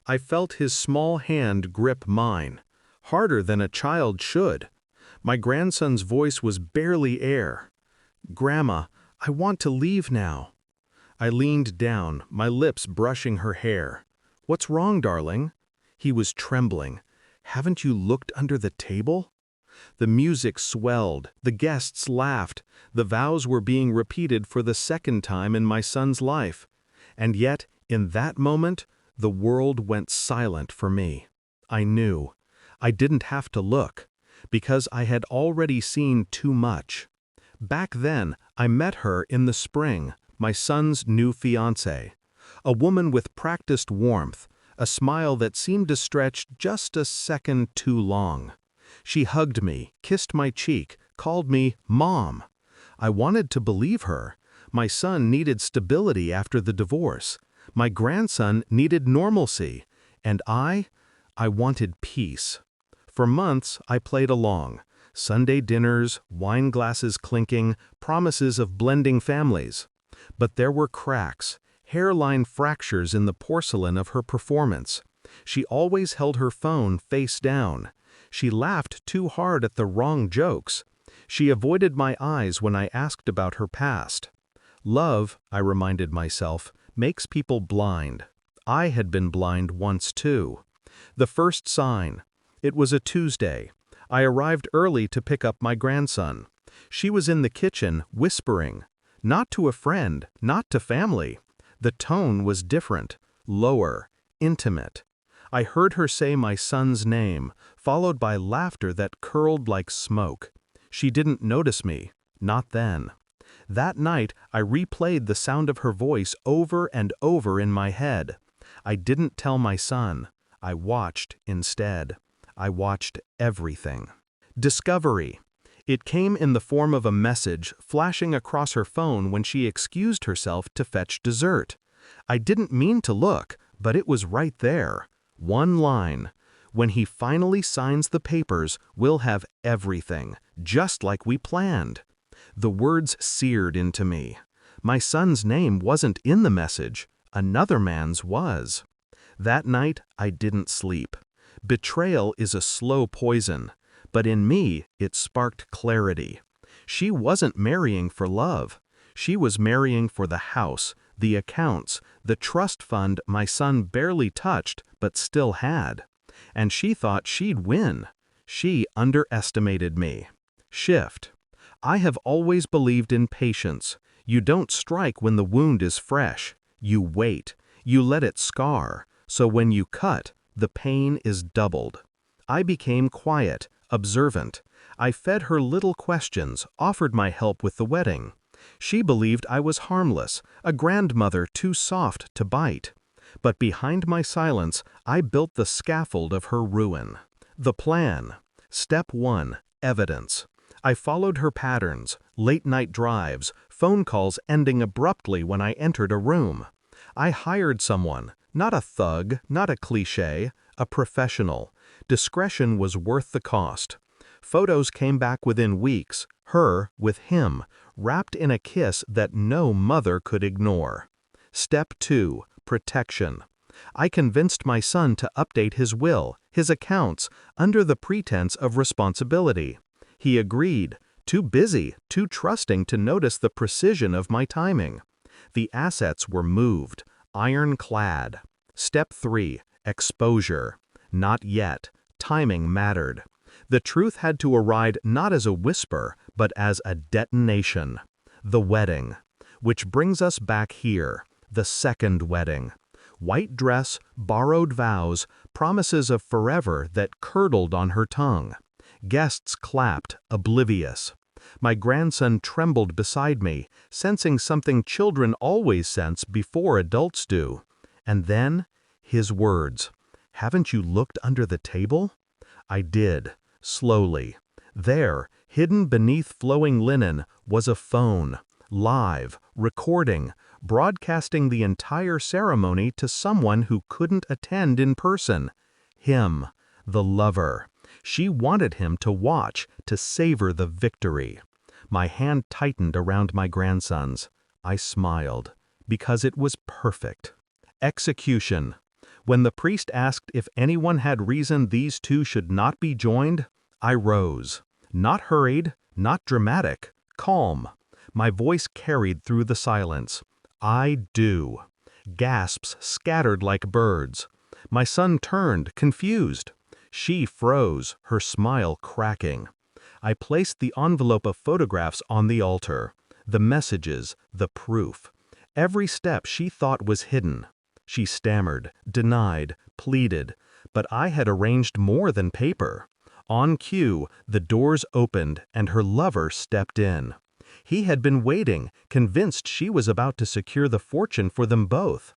I felt his small hand grip mine, harder than a child should. My grandson's voice was barely air. "Grandma, I want to leave now." I leaned down, my lips brushing her hair. "What's wrong, darling?" He was trembling. "Haven't you looked under the table?" The music swelled, the guests laughed, the vows were being repeated for the second time in my son's life. And yet, in that moment, the world went silent for me. I knew. I didn't have to look, because I had already seen too much. Back then, I met her in the spring, my son's new fiancée. A woman with practiced warmth, a smile that seemed to stretch just a second too long. She hugged me, kissed my cheek, called me Mom. I wanted to believe her. My son needed stability after the divorce. My grandson needed normalcy. And I wanted peace. For months, I played along. Sunday dinners, wine glasses clinking, promises of blending families. But there were cracks, hairline fractures in the porcelain of her performance. She always held her phone face down. She laughed too hard at the wrong jokes. She avoided my eyes when I asked about her past. Love, I reminded myself, makes people blind. I had been blind once too. The first sign. It was a Tuesday. I arrived early to pick up my grandson. She was in the kitchen, whispering. Not to a friend, not to family. The tone was different, lower, intimate. I heard her say my son's name, followed by laughter that curled like smoke. She didn't notice me, not then. That night, I replayed the sound of her voice over and over in my head. I didn't tell my son. I watched instead. I watched everything. Discovery. It came in the form of a message flashing across her phone when she excused herself to fetch dessert. I didn't mean to look, but it was right there. One line. "When he finally signs the papers, we'll have everything, just like we planned." The words seared into me. My son's name wasn't in the message. Another man's was. That night, I didn't sleep. Betrayal is a slow poison, but in me, it sparked clarity. She wasn't marrying for love. She was marrying for the house, the accounts, the trust fund my son barely touched but still had. And she thought she'd win. She underestimated me. Shift. I have always believed in patience. You don't strike when the wound is fresh. You wait. You let it scar. So when you cut, the pain is doubled. I became quiet, observant. I fed her little questions, offered my help with the wedding. She believed I was harmless, a grandmother too soft to bite. But behind my silence, I built the scaffold of her ruin. The plan. Step 1. Evidence. I followed her patterns, late-night drives, phone calls ending abruptly when I entered a room. I hired someone, not a thug, not a cliché, a professional. Discretion was worth the cost. Photos came back within weeks, her with him, wrapped in a kiss that no mother could ignore. Step 2. Protection. I convinced my son to update his will, his accounts, under the pretense of responsibility. He agreed, too busy, too trusting to notice the precision of my timing. The assets were moved, ironclad. Step 3. Exposure. Not yet. Timing mattered. The truth had to arrive not as a whisper, but as a detonation. The wedding. Which brings us back here. The second wedding. White dress, borrowed vows, promises of forever that curdled on her tongue. Guests clapped, oblivious. My grandson trembled beside me, sensing something children always sense before adults do. And then, his words. "Haven't you looked under the table?" I did, slowly. There, hidden beneath flowing linen, was a phone, live, recording, broadcasting the entire ceremony to someone who couldn't attend in person. Him, the lover. She wanted him to watch, to savor the victory. My hand tightened around my grandson's. I smiled, because it was perfect. Execution. When the priest asked if anyone had reason these two should not be joined, I rose. Not hurried, not dramatic, calm. My voice carried through the silence. I do. Gasps scattered like birds. My son turned, confused. She froze, her smile cracking. I placed the envelope of photographs on the altar. The messages, the proof. Every step she thought was hidden. She stammered, denied, pleaded, but I had arranged more than paper. On cue, the doors opened and her lover stepped in. He had been waiting, convinced she was about to secure the fortune for them both.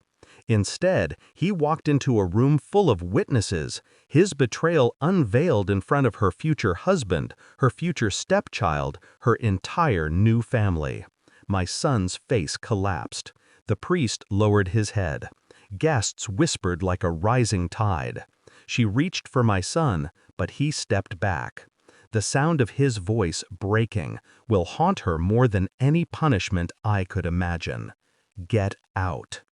Instead, he walked into a room full of witnesses, his betrayal unveiled in front of her future husband, her future stepchild, her entire new family. My son's face collapsed. The priest lowered his head. Guests whispered like a rising tide. She reached for my son, but he stepped back. The sound of his voice breaking will haunt her more than any punishment I could imagine. Get out.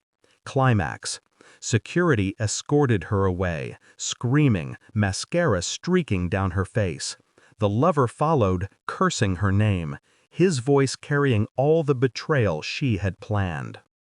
Climax. Security escorted her away, screaming, mascara streaking down her face. The lover followed, cursing her name, his voice carrying all the betrayal she had planned.